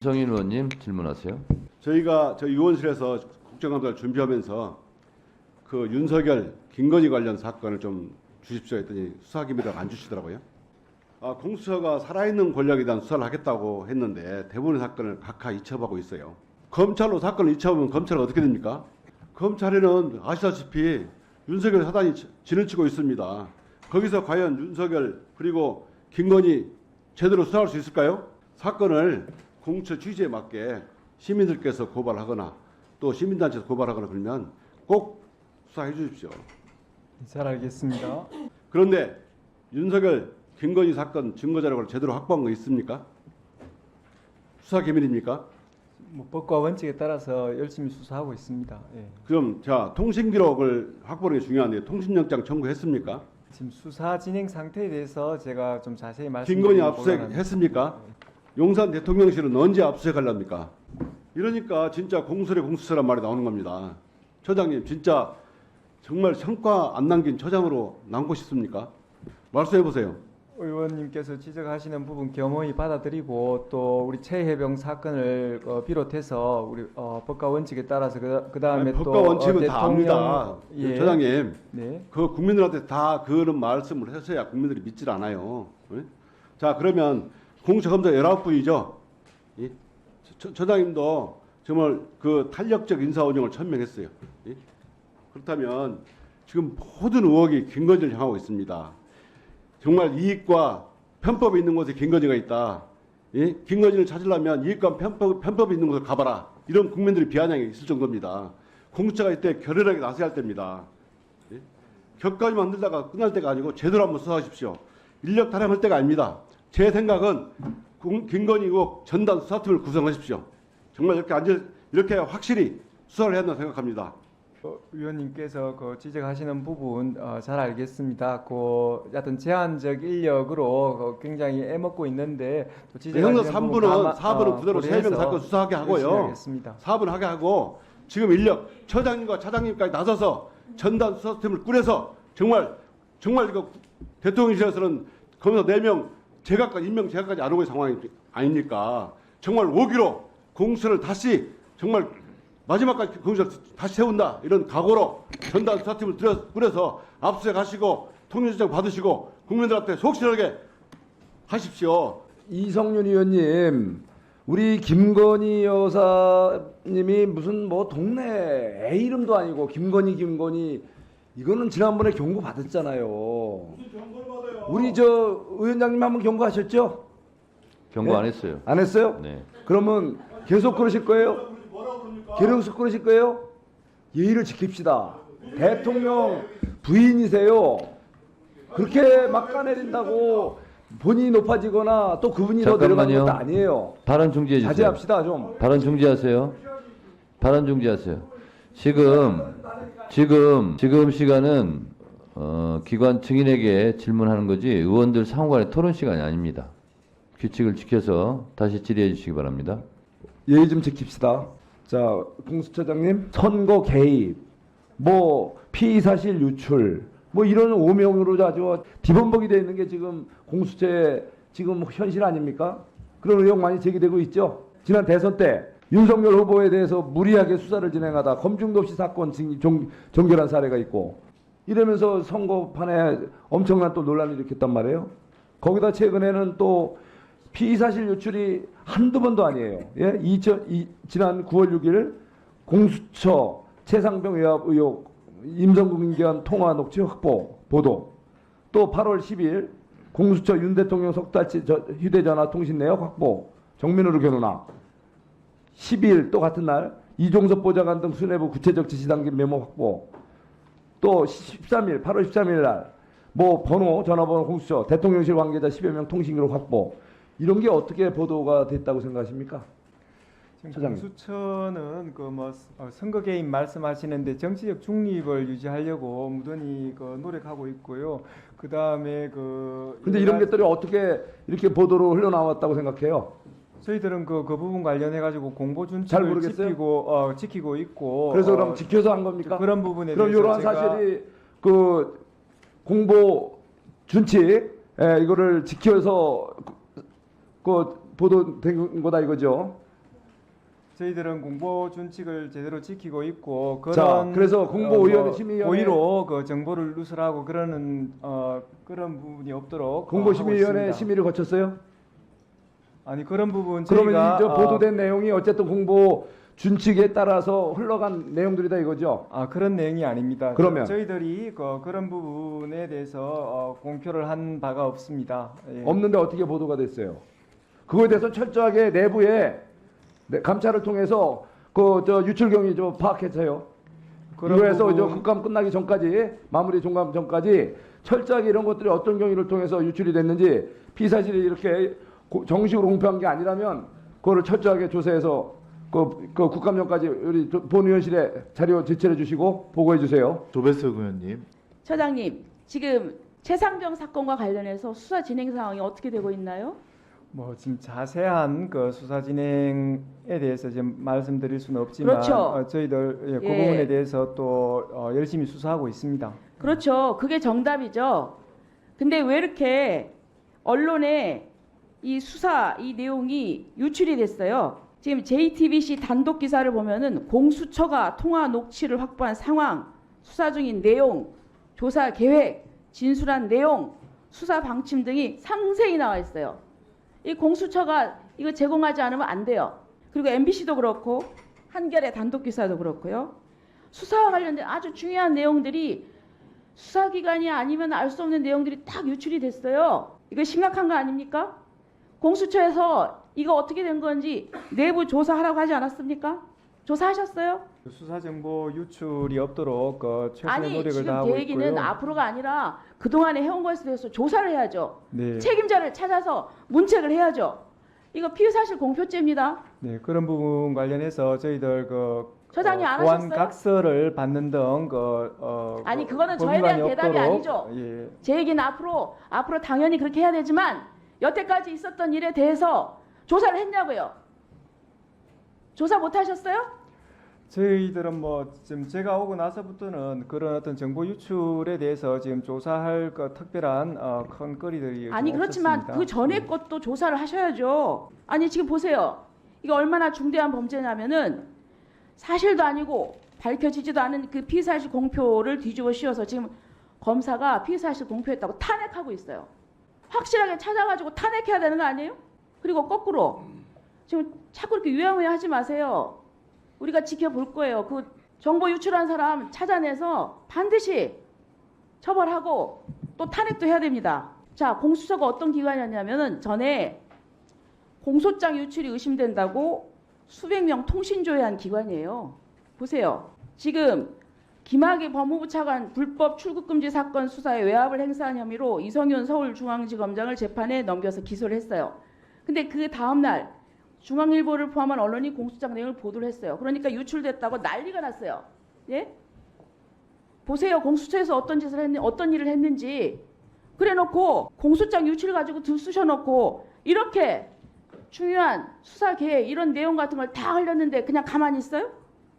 성인 의원님 질문하세요. 저희가 저희 의원실에서 국정감사를 준비하면서 그 윤석열, 김건희 관련 사건을 좀 주십시오 했더니 수사기밀을 안 주시더라고요. 공수처가 살아있는 권력에 대한 수사를 하겠다고 했는데 대부분의 사건을 각하 이첩하고 있어요. 검찰로 사건을 이첩하면 검찰은 어떻게 됩니까? 검찰에는 아시다시피 윤석열 사단이 진을 치고 있습니다. 거기서 과연 윤석열 그리고 김건희 제대로 수사할 수 있을까요? 사건을 공수처 취지에 맞게 시민들께서 고발하거나 또 시민단체에서 고발하거나 그러면 꼭 수사해 주십시오. 잘 알겠습니다. 그런데 윤석열, 김건희 사건 증거자료를 제대로 확보한 거 있습니까? 수사 기밀입니까? 뭐 법과 원칙에 따라서 열심히 수사하고 있습니다. 예. 그럼 자 통신 기록을 확보하는 게 중요한데 통신영장 청구했습니까? 지금 수사 진행 상태에 대해서 제가 좀 자세히 김건희 말씀드리는 압수수색 했습니까? 용산 대통령실은 언제 압수수색하렵니까? 이러니까 진짜 공수의 공수처란 말이 나오는 겁니다. 처장님 진짜 정말 성과 안 남긴 처장으로 남고 싶습니까? 말씀해 보세요. 의원님께서 지적하시는 부분 겸허히 받아들이고 또 우리 최혜병 사건을 비롯해서 우리 법과 원칙에 따라서 그 다음에 또 법과 원칙은 다 압니다. 예. 처장님, 네. 그 국민들한테 다 그런 말씀을 하셔야 국민들이 믿질 않아요. 예? 자 그러면 공수처 검사 19분이죠. 예? 처장님도 정말 그 탄력적 인사 운영을 천명했어요. 예? 그렇다면 지금 모든 의혹이 김건희를 향하고 있습니다. 정말 이익과 편법이 있는 곳에 김건희가 있다. 예? 김건희를 찾으려면 이익과 편법이 있는 곳을 가봐라. 이런 국민들의 비아냥이 있을 정도입니다. 공수처가 이때 결연하게 나서야 할 때입니다. 예? 격까지 만들다가 끝날 때가 아니고 제대로 한번 수사하십시오. 인력 타령할 때가 아닙니다. 제 생각은 김건희 의혹 전담 수사팀을 구성하십시오. 정말 이렇게 확실히 수사를 해야 한다고 생각합니다. 의원님께서 그 지적하시는 부분 잘 알겠습니다. 그 하여튼 제한적 인력으로 굉장히 애먹고 있는데 또 지적하시는 형사 부분 4분은 그대로 세명 사건 수사하게 하고요. 하겠습니다. 4분 하게 하고 지금 인력 처장님과 차장님까지 나서서 전담 수사팀을 꾸려서 정말 이거 대통령실에서는 검사 4명 임명 제각까지 안 오고 있는 상황이 아닙니까? 정말 5기로 공수를 다시 정말 마지막까지 공수를 다시 세운다 이런 각오로 전담 수사팀을 꾸려서 압수수색하시고 통일조정 받으시고 국민들한테 속 시원하게 하십시오. 이성윤 의원님, 우리 김건희 여사님이 무슨 뭐 동네 애 이름도 아니고 김건희 이거는 지난번에 경고 받았잖아요. 무슨 경고를 받아요? 우리 저 위원장님 한번 경고하셨죠? 경고 네? 안 했어요. 안 했어요? 네. 그러면 계속 그러실 거예요? 뭐라고 그럽니까? 계속 그러실 거예요? 예의를 지킵시다. 대통령 부인이세요. 그렇게 막 까내린다고 본인이 높아지거나 또 그분이 더 내려가는 잠깐만요. 것도 아니에요. 발언 중지해 주세요. 자제합시다 좀. 발언 중지하세요. 발언 중지하세요. 지금 시간은 기관 증인에게 질문하는 거지 의원들 상호간의 토론 시간이 아닙니다. 규칙을 지켜서 다시 질의해 주시기 바랍니다. 예의 좀 지킵시다. 자, 공수처장님, 선거 개입, 뭐 피의 사실 유출, 뭐 이런 오명으로 아주 뒤범벅이 되어 있는 게 지금 공수처의 지금 현실 아닙니까? 그런 의혹 많이 제기되고 있죠. 지난 대선 때 윤석열 후보에 대해서 무리하게 수사를 진행하다 검증도 없이 사건 종결한 사례가 있고 이러면서 선거판에 엄청난 또 논란을 일으켰단 말이에요. 거기다 최근에는 또 피의사실 유출이 한두 번도 아니에요. 예? 지난 9월 6일 공수처 최상병 외압 의혹 임성근 김기현 통화 녹취 확보 보도 또 8월 10일 공수처 윤 대통령 석 달치 휴대전화 통신 내역 확보 정면으로 겨누나 10일 또 같은 날 이종섭 보좌관 등 수뇌부 구체적 지시 담긴 메모 확보 또 8월 13일 날 뭐 전화번호 공수처 대통령실 관계자 10여 명 통신기록 확보 이런 게 어떻게 보도가 됐다고 생각하십니까? 지금 처장님. 공수처는 선거 개입 말씀하시는데 정치적 중립을 유지하려고 무던히 노력하고 있고요. 그 다음에 근데 이런 것들이 어떻게 이렇게 보도로 흘러나왔다고 생각해요? 저희들은 그 부분 관련해 가지고 공보 잘 준칙을 모르겠어요? 지키고 있고. 그래서 그럼 지켜서 한 겁니까? 그런 부분에 그럼 대해서 이러한 제가 사실이 그 공보 준칙 이거를 지켜서 그 보도된 거다 이거죠. 저희들은 공보 준칙을 제대로 지키고 있고 자, 그런 그래서 공보위원회 심의위원회 고의로 그 정보를 누설하고 그러는 그런 부분이 없도록 공보심의위원회 하고 있습니다. 심의를 거쳤어요? 아니 그런 부분 그러면 저희가 이 저 보도된 내용이 어쨌든 공보 준칙에 따라서 흘러간 내용들이다 이거죠? 그런 내용이 아닙니다. 그러면? 저희들이 그런 부분에 대해서 공표를 한 바가 없습니다. 예. 없는데 어떻게 보도가 됐어요? 그거에 대해서 철저하게 내부에 감찰을 통해서 그 저 유출 경위 좀 파악했어요. 그런 이거에서 저 부분- 국감 끝나기 전까지 마무리 종감 전까지 철저하게 이런 것들이 어떤 경위를 통해서 유출이 됐는지 피사실이 이렇게 정식으로 공표한 게 아니라면 그거를 철저하게 조사해서 그 국감 전까지 우리 본의원실에 자료 제출해 주시고 보고해 주세요. 조배석 의원님. 처장님, 지금 최상병 사건과 관련해서 수사 진행 상황이 어떻게 되고 있나요? 뭐 지금 자세한 그 수사 진행에 대해서 지금 말씀드릴 수는 없지만 그렇죠. 저희들 그 예. 부분에 대해서 또 열심히 수사하고 있습니다. 그렇죠. 그게 정답이죠. 근데 왜 이렇게 언론에 이 수사 이 내용이 유출이 됐어요? 지금 JTBC 단독 기사를 보면은 공수처가 통화 녹취를 확보한 상황, 수사 중인 내용, 조사 계획, 진술한 내용, 수사 방침 등이 상세히 나와 있어요. 이 공수처가 이거 제공하지 않으면 안 돼요. 그리고 MBC도 그렇고 한겨레 단독 기사도 그렇고요. 수사와 관련된 아주 중요한 내용들이 수사기관이 아니면 알 수 없는 내용들이 딱 유출이 됐어요. 이거 심각한 거 아닙니까? 공수처에서 이거 어떻게 된 건지 내부 조사하라고 하지 않았습니까? 조사하셨어요? 수사 정보 유출이 없도록 최선의 아니 노력을 지금 다하고 계획이는 있고요. 앞으로가 아니라 그동안에 해온 것에 대해서 조사를 해야죠. 네. 책임자를 찾아서 문책을 해야죠. 이거 피의사실 공표죄입니다. 네, 그런 부분 관련해서 저희들 처장님 안 보안 하셨어요? 각서를 받는 등 아니, 그거는 저에 대한 법위반이 대답이 없도록, 아니죠. 예. 제 얘기는 앞으로 당연히 그렇게 해야 되지만 여태까지 있었던 일에 대해서 조사를 했냐고요. 조사 못 하셨어요? 저희들은 지금 제가 오고 나서부터는 그런 어떤 정보 유출에 대해서 지금 조사할 특별한 큰 거리들이 아니 좀 그렇지만 없었습니다. 그 전에 것도 조사를 하셔야죠. 아니 지금 보세요. 이게 얼마나 중대한 범죄냐면은 사실도 아니고 밝혀지지도 않은 그 피의사실 공표를 뒤집어 씌워서 지금 검사가 피의사실 공표했다고 탄핵하고 있어요. 확실하게 찾아가지고 탄핵해야 되는 거 아니에요? 그리고 거꾸로 지금 자꾸 이렇게 유야무야 하지 마세요. 우리가 지켜볼 거예요. 그 정보 유출한 사람 찾아내서 반드시 처벌하고 또 탄핵도 해야 됩니다. 자, 공수처가 어떤 기관이었냐면은 전에 공소장 유출이 의심된다고 수백 명 통신조회한 기관이에요. 보세요. 지금 김학의 법무부 차관 불법 출국금지 사건 수사에 외압을 행사한 혐의로 이성윤 서울중앙지검장을 재판에 넘겨서 기소를 했어요. 근데 그 다음날 중앙일보를 포함한 언론이 공소장 내용을 보도를 했어요. 그러니까 유출됐다고 난리가 났어요. 예? 보세요. 공수처에서 어떤 일을 했는지. 그래놓고 공소장 유출 가지고 들쑤셔놓고 이렇게 중요한 수사 계획 이런 내용 같은 걸 다 흘렸는데 그냥 가만히 있어요?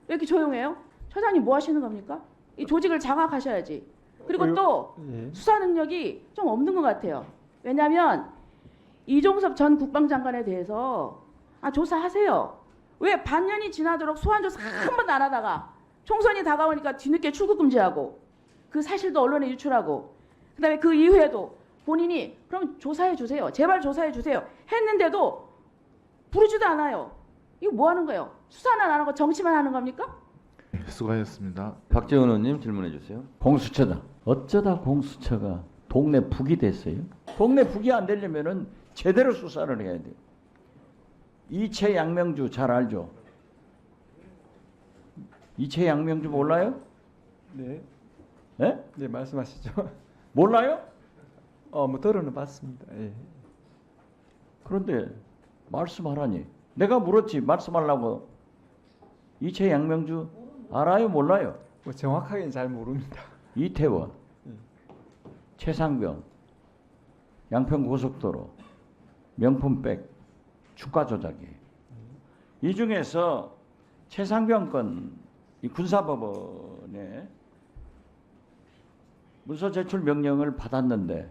왜 이렇게 조용해요? 처장님 뭐 하시는 겁니까? 이 조직을 장악하셔야지. 그리고 또 예. 수사 능력이 좀 없는 것 같아요. 왜냐하면 이종섭 전 국방장관에 대해서 조사하세요. 왜 반년이 지나도록 소환조사 한 번도 안 하다가 총선이 다가오니까 뒤늦게 출국 금지하고 그 사실도 언론에 유출하고 그다음에 그 이후에도 본인이 그럼 조사해 주세요. 제발 조사해 주세요. 했는데도 부르지도 않아요. 이거 뭐 하는 거예요? 수사는 안 하고 정치만 하는 겁니까? 수고하셨습니다. 박재원 의원님 질문해 주세요. 공수처다. 어쩌다 공수처가 동네 북이 됐어요? 동네 북이 안 되려면은 제대로 수사를 해야 돼요. 이채 양명주 잘 알죠? 이채 양명주 몰라요? 네. 예? 네, 말씀하시죠. 몰라요? 들어는 봤습니다. 예. 그런데 말씀하라니. 내가 물었지 말씀하려고. 이채 양명주 알아요? 몰라요? 정확하게는 잘 모릅니다. 이태원, 최상병, 양평고속도로, 명품백, 주가 조작이에요. 이 중에서 최상병 건 이 군사법원에 문서 제출 명령을 받았는데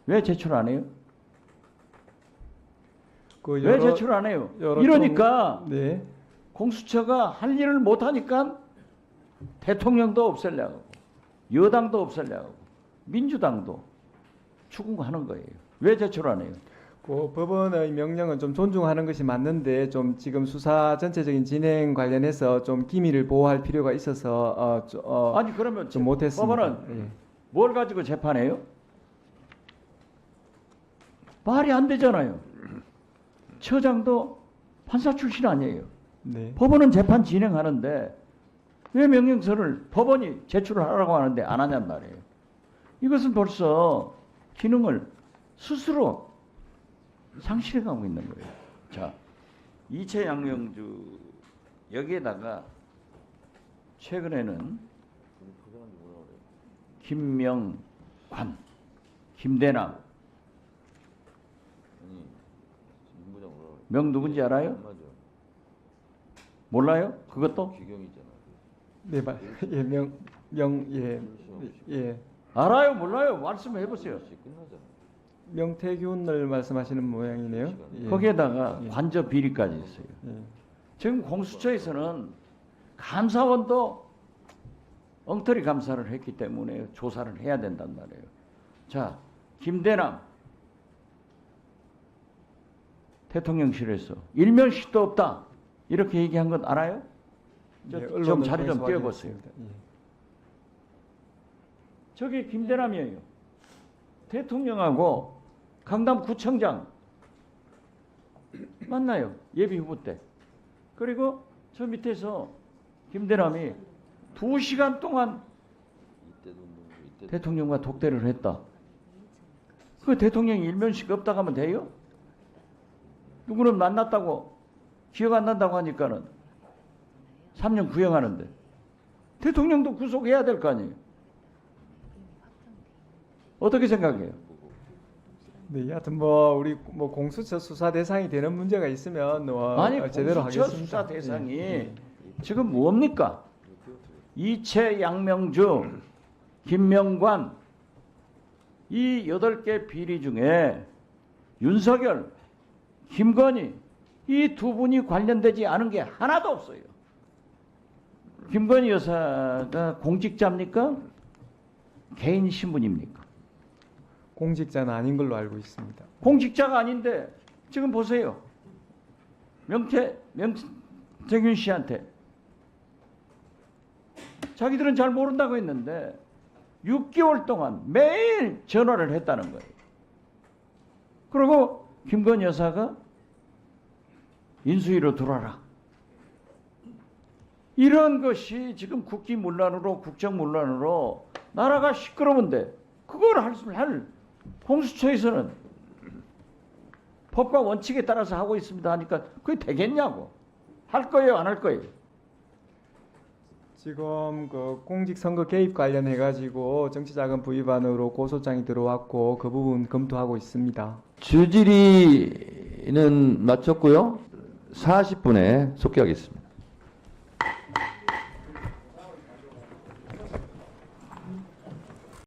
왜 제출 안 해요? 그 왜 제출 안 해요? 여러 이러니까 네. 공수처가 할 일을 못 하니까 대통령도 없애려고 여당도 없애려고 민주당도 추궁하는 거예요. 왜 제출 안 해요? 그 법원의 명령은 좀 존중하는 것이 맞는데 좀 지금 수사 전체적인 진행 관련해서 좀 기밀을 보호할 필요가 있어서 아니 그러면 좀 못했습니다. 법원은 예. 뭘 가지고 재판해요? 말이 안 되잖아요. 처장도 판사 출신 아니에요. 네. 법원은 재판 진행하는데 왜 명령서를 법원이 제출을 하라고 하는데 안 하냔 말이에요. 이것은 벌써 기능을 스스로 상실해가고 있는 거예요. 자, 이채 양명주 여기에다가 최근에는 김명관, 김대남 명 누군지 알아요? 몰라요? 그것도? 네, 예. 알아요? 몰라요? 말씀해 보세요. 명태균을 말씀하시는 모양이네요. 예. 거기에다가 예. 관저 비리까지 있어요. 예. 지금 공수처에서는 감사원도 엉터리 감사를 했기 때문에 조사를 해야 된단 말이에요. 자, 김대남 대통령실에서 일면식도 없다 이렇게 얘기한 건 알아요? 예, 좀 언론을 자료 좀 통해서 띄워보세요. 확인했습니다. 예. 저게 김대남이에요. 대통령하고 강남구청장 만나요. 예비 후보 때. 그리고 저 밑에서 김대남이 2시간 동안 대통령과 독대를 했다. 그 대통령이 일면식 없다고 하면 돼요? 누구는 만났다고 기억 안 난다고 하니까는 3년 구형하는데 대통령도 구속해야 될 거 아니에요. 어떻게 생각해요? 네, 하여튼 뭐 우리 뭐 공수처 수사 대상이 되는 문제가 있으면 아니 제대로 공수처 하겠습니다. 수사 대상이 예. 지금 뭡니까? 이채 양명주, 김명관 이 8개 비리 중에 윤석열, 김건희 이 두 분이 관련되지 않은 게 하나도 없어요. 김건희 여사가 공직자입니까? 개인 신분입니까? 공직자는 아닌 걸로 알고 있습니다. 공직자가 아닌데 지금 보세요. 명태균 씨한테 자기들은 잘 모른다고 했는데 6개월 동안 매일 전화를 했다는 거예요. 그리고 김건희 여사가 인수위로 들어와라. 이런 것이 지금 국기문란으로 국정문란으로 나라가 시끄러운데 그걸 할 공수처에서는 법과 원칙에 따라서 하고 있습니다 하니까 그게 되겠냐고. 할 거예요 안 할 거예요? 지금 그 공직선거 개입 관련해 가지고 정치자금부 위반으로 고소장이 들어왔고 그 부분 검토하고 있습니다. 주질의는 마쳤고요. 40분에 속개하겠습니다.